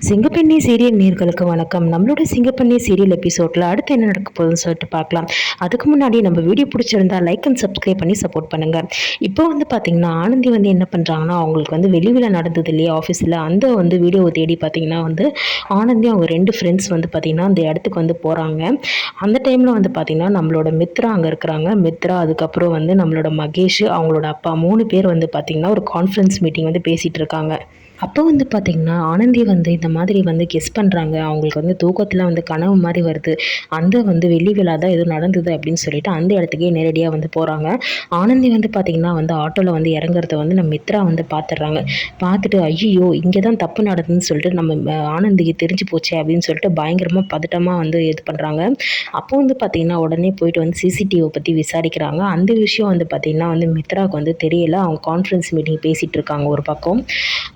சிங்கப்பெண்ணே serial நேர்களுக்கு வணக்கம். நம்மளோட சிங்கப்பெண்ணே சீரியல் எபிசோடில் அடுத்து என்ன நடக்க போகுதுன்னு சொல்லிட்டு பார்க்கலாம். அதுக்கு முன்னாடி நம்ம வீடியோ பிடிச்சிருந்தா லைக் அண்ட் சப்ஸ்கிரைப் பண்ணி சப்போர்ட் பண்ணுங்கள். இப்போ பார்த்தீங்கன்னா ஆனந்தி என்ன பண்ணுறாங்கன்னா, அவங்களுக்கு வெளிவிழா நடந்தது இல்லையா ஆஃபீஸில், அந்த வீடியோவை தேடி பார்த்தீங்கன்னா ஆனந்தி அவங்க 2 ஃப்ரெண்ட்ஸ் பார்த்தீங்கன்னா அந்த இடத்துக்கு போகிறாங்க. அந்த டைமில் பார்த்தீங்கன்னா நம்மளோட மித்ரா அங்கே இருக்கிறாங்க. மித்ரா, அதுக்கப்புறம் நம்மளோட மகேஷ், அவங்களோட அப்பா 3 பேர் பார்த்தீங்கன்னா ஒரு கான்ஃபரன்ஸ் மீட்டிங் பேசிகிட்டு இருக்காங்க. அப்போ பார்த்தீங்கன்னா ஆனந்தி இந்த மாதிரி கெஸ் பண்ணுறாங்க. அவங்களுக்கு தூக்கத்தில் கனவு மாதிரி வருது. அந்த வெள்ளி விழா தான் எதுவும் நடந்தது அப்படின்னு சொல்லிட்டு அந்த இடத்துக்கே நேரடியாக போகிறாங்க. ஆனந்தி பார்த்தீங்கன்னா ஆட்டோவில் இறங்குறத நம்ம மித்ரா பார்த்துடுறாங்க. பார்த்துட்டு ஐயோ இங்கே தான் தப்பு நடக்குதுன்னு சொல்லிட்டு நம்ம ஆனந்திக்கு தெரிஞ்சு போச்சே அப்படின்னு சொல்லிட்டு பயங்கரமாக பதட்டமாக இது பண்ணுறாங்க. அப்போ பார்த்தீங்கன்னா உடனே போயிட்டு சிசிடிவியை பற்றி விசாரிக்கிறாங்க. அந்த விஷயம் பார்த்தீங்கன்னா மித்ராவுக்கு தெரியல. அவங்க கான்ஃபரன்ஸ் மீட்டிங் பேசிகிட்டு இருக்காங்க ஒரு பக்கம்.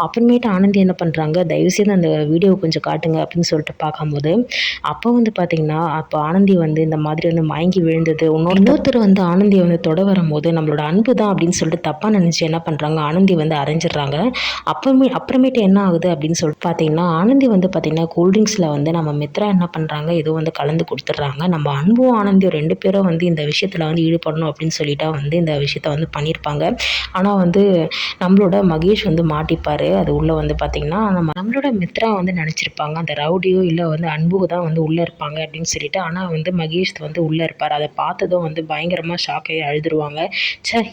அப்புறமேட்டு ஆனந்தி என்ன பண்ணுறாங்க, தயவுசெய்து அந்த வீடியோ கொஞ்சம் காட்டுங்க அப்படின்னு சொல்லிட்டு பார்க்கும்போது அப்போ பார்த்தீங்கன்னா அப்போ ஆனந்தி இந்த மாதிரி மயங்கி விழுந்தது, இன்னொருத்தர் ஆனந்தியை தொட வரும்போது நம்மளோட அன்பு தான் அப்படின்னு சொல்லிட்டு தப்பாக நினச்சி என்ன பண்ணுறாங்க, ஆனந்தி அரைஞ்சிடுறாங்க. அப்புறமேட்டு என்ன ஆகுது அப்படின்னு சொல்லிட்டு பார்த்தீங்கன்னா ஆனந்தி பார்த்தீங்கன்னா கூல்ட்ரிங்க்ஸில் நம்ம மித்ரா என்ன பண்ணுறாங்க, ஏதோ கலந்து கொடுத்துட்றாங்க. நம்ம அன்பும் ஆனந்தியும் 2 பேரும் இந்த விஷயத்தில் ஈடுபடணும் அப்படின்னு சொல்லிட்டு இந்த விஷயத்த பண்ணியிருப்பாங்க. ஆனால் நம்மளோட மகேஷ் மாட்டிப்பார். அது உள்ளே பார்த்தீங்கன்னா நம்மளோட மித்ரா நினச்சிருப்பாங்க அந்த ரவுடியோ இல்லை அன்பு தான் உள்ளே இருப்பாங்க அப்படின்னு சொல்லிட்டு. ஆனால் மகேஷ் உள்ளே இருப்பார். அதை பார்த்ததும் பயங்கரமாக ஷாக் ஆகி அழுதுருவாங்க.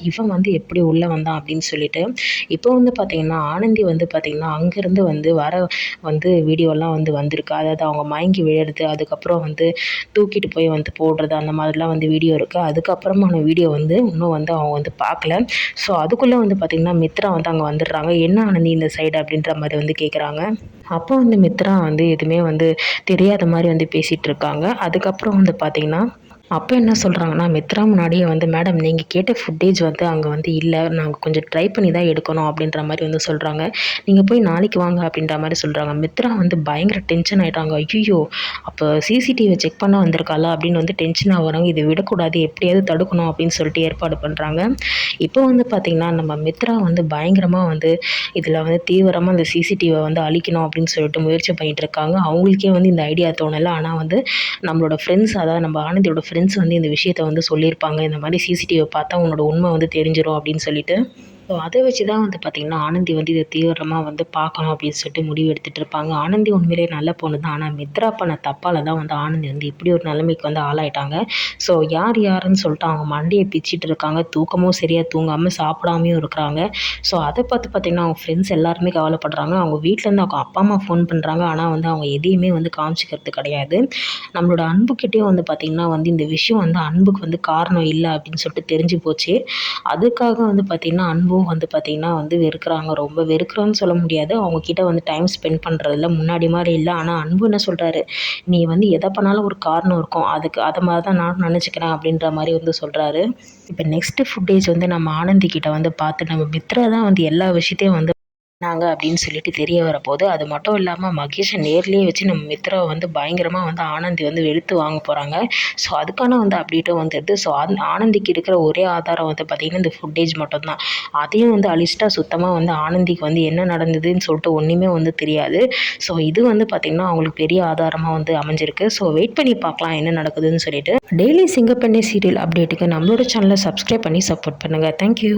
இவன் எப்படி உள்ளே வந்தான் அப்படின்னு சொல்லிட்டு. இப்போ பார்த்தீங்கன்னா ஆனந்தி பார்த்தீங்கன்னா அங்கேருந்து வர வீடியோலாம் வந்திருக்கு. அதாவது அவங்க மயங்கி விழுறது, அதுக்கப்புறம் தூக்கிட்டு போய் போடுறது, அந்த மாதிரிலாம் வீடியோ இருக்குது. அதுக்கப்புறமான வீடியோ இன்னும் அவங்க பார்க்கல. ஸோ அதுக்குள்ளே பார்த்தீங்கன்னா மித்ரா அங்கே வந்துடுறாங்க. என்ன ஆனந்தி இந்த சைடு அப்படின்ற மாதிரி கேட்குறாங்க. அப்போ மித்ரா எதுவுமே தெரியாத மாதிரி பேசிகிட்டு இருக்காங்க. அதுக்கப்புறம் பார்த்தீங்கன்னா அப்போ என்ன சொல்கிறாங்கன்னா, மித்ரா முன்னாடியே மேடம் நீங்கள் கேட்ட ஃபுட்டேஜ் அங்கே இல்லை, நாங்கள் கொஞ்சம் ட்ரை பண்ணி தான் எடுக்கணும் அப்படின்ற மாதிரி சொல்கிறாங்க. நீங்கள் போய் நாளைக்கு வாங்க அப்படின்ற மாதிரி சொல்கிறாங்க. மித்ரா பயங்கர டென்ஷன் ஆகிட்டாங்க. ஐயோ அப்போ சிசிடிவி செக் பண்ண வந்திருக்காளா அப்படின்னு டென்ஷன் ஆகுறாங்க. இதை விடக்கூடாது, எப்படியாவது தடுக்கணும் அப்படின்னு சொல்லிட்டு ஏற்பாடு பண்ணுறாங்க. இப்போ பார்த்திங்கன்னா நம்ம மித்ரா பயங்கரமாக இதில் தீவிரமாக அந்த சிசிடிவியை அழிக்கணும் அப்படின்னு சொல்லிட்டு முயற்சி பண்ணிகிட்டு இருக்காங்க. அவங்களுக்கே இந்த ஐடியா தோணலை. ஆனால் நம்மளோட ஃப்ரெண்ட்ஸ், அதாவது நம்ம ஆனந்தியோட ஃப்ரெண்ட்ஸ் இந்த விஷயத்தை சொல்லியிருப்பாங்க. இந்த மாதிரி சிசிடிவியை பார்த்தா உன்னோட உண்மை தெரிஞ்சிடும் அப்படின்னு சொல்லிட்டு. ஸோ அதை வச்சு தான் பார்த்திங்கன்னா ஆனந்தி இதை தீவிரமாக பார்க்கணும் அப்படின்னு சொல்லிட்டு முடிவு எடுத்துகிட்டு இருப்பாங்க. ஆனந்தி உண்மையிலேயே நல்ல பொண்ணு தான். ஆனால் மித்ரா பண்ண தப்பால் தான் ஆனந்தி இப்படி ஒரு நிலைமைக்கு ஆளாயிட்டாங்க. ஸோ யாருன்னு சொல்லிட்டு அவங்க மண்டையை பிச்சுட்டு இருக்காங்க. தூக்கமும் சரியாக தூங்காமல் சாப்பிடாமையும் இருக்கிறாங்க. ஸோ அதை பார்த்திங்கன்னா அவங்க ஃப்ரெண்ட்ஸ் எல்லாருமே கவலைப்படுறாங்க. அவங்க வீட்டிலேருந்து அவங்க அப்பா அம்மா ஃபோன் பண்ணுறாங்க. ஆனால் அவங்க எதையுமே காமிச்சிக்கிறது கிடையாது. நம்மளோட அன்புக்கிட்டேயும் பார்த்திங்கன்னா இந்த விஷயம் அன்புக்கு காரணம் இல்லை அப்படின்னு சொல்லிட்டு தெரிஞ்சு போச்சு. அதுக்காக பார்த்திங்கன்னா அன்பு பார்த்திங்கன்னா வெறுக்கிறாங்க. ரொம்ப வெறுக்கிறோன்னு சொல்ல முடியாது. அவங்கக்கிட்ட டைம் ஸ்பெண்ட் பண்ணுறதில்ல, முன்னாடி மாதிரி இல்லை. ஆனால் அன்பு என்ன சொல்கிறாரு, நீ எதை பண்ணாலும் ஒரு காரணம் இருக்கும், அதுக்கு அதை மாதிரி தான் நான் நினச்சிக்கிறேன் அப்படின்ற மாதிரி சொல்கிறாரு. இப்போ நெக்ஸ்ட்டு ஃபுட்டேஜ் நம்ம ஆனந்தி கிட்ட பார்த்து நம்ம மித்ரா தான் எல்லா விஷயத்தையும் அப்படின்னு சொல்லிட்டு தெரிய வரப்போகுது. அது மட்டும் இல்லாமல் மகேஷை நேர்லேயே வச்சு நம்ம மித்ராவை பயங்கரமாக ஆனந்தி வெளுத்து வாங்க போகிறாங்க. ஸோ அதுக்கான அப்டேட்டும் வந்துடுது. ஸோ ஆனந்திக்கு இருக்கிற ஒரே ஆதாரம் பார்த்திங்கன்னா இந்த ஃபுட்டேஜ் மட்டும்தான். அதையும் அழிச்சிட்டா சுத்தமாக ஆனந்திக்கு என்ன நடந்ததுன்னு சொல்லிட்டு ஒன்றுமே தெரியாது. ஸோ இது பார்த்திங்கன்னா அவங்களுக்கு பெரிய ஆதாரமாக அமைஞ்சிருக்கு. ஸோ வெயிட் பண்ணி பார்க்கலாம் என்ன நடக்குதுன்னு சொல்லிட்டு. டெய்லி சிங்கப்பெண்ணே சீரியல் அப்டேட்டுக்கு நம்மளோட சேனலை சப்ஸ்கிரைப் பண்ணி சப்போர்ட் பண்ணுங்கள். தேங்க்யூ.